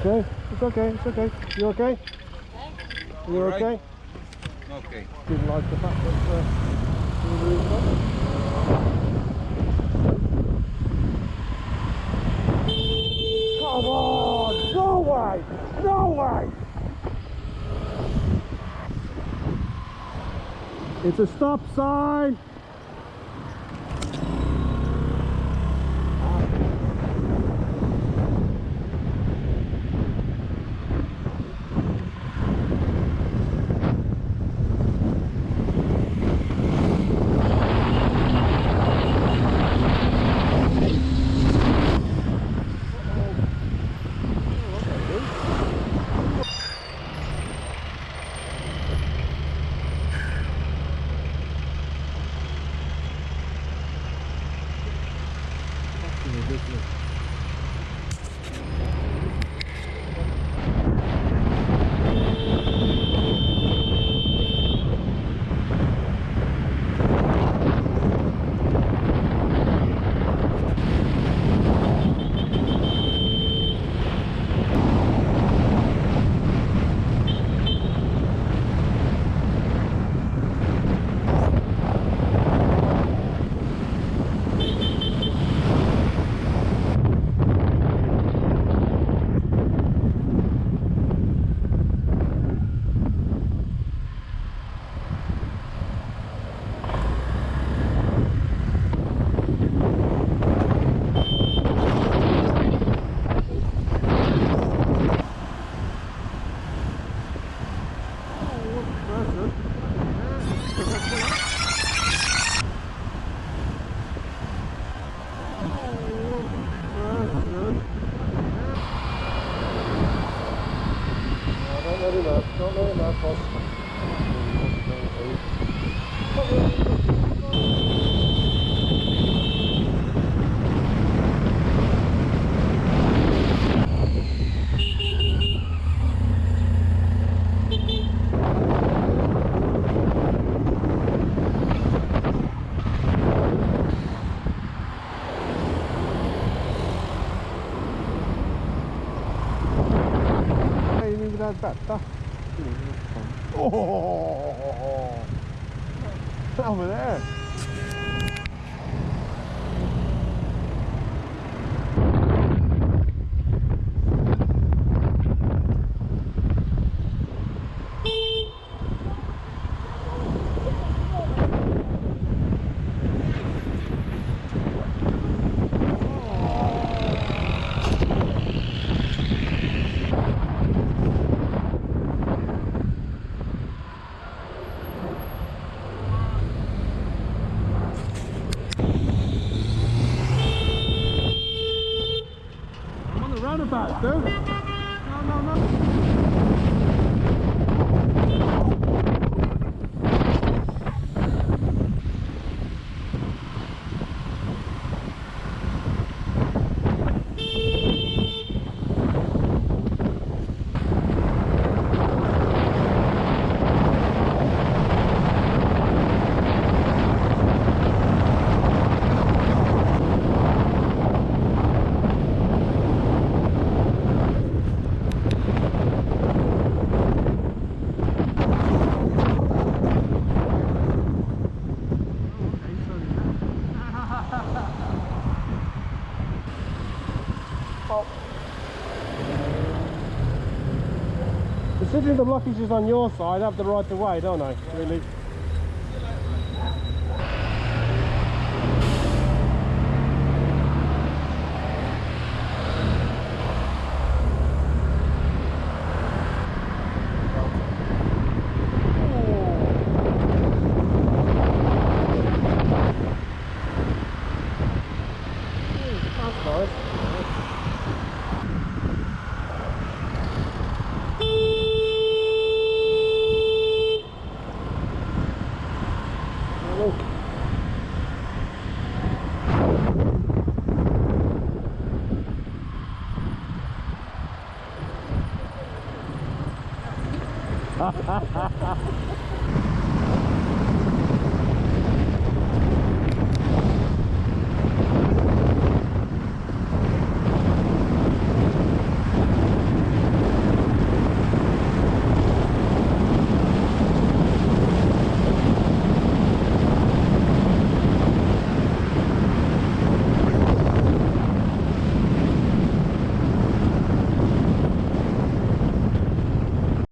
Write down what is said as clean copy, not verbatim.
Okay, it's okay, it's okay. You okay? You All right. okay? Okay. Didn't like the fact that you were Come on! No way! No way! It's a stop sign! Don't let him out, boss. That better. Oh, over there. Roundabout, dude. No. Considering the blockage is on your side, I have the right of way, don't I? Really? That's nice. Ha ha!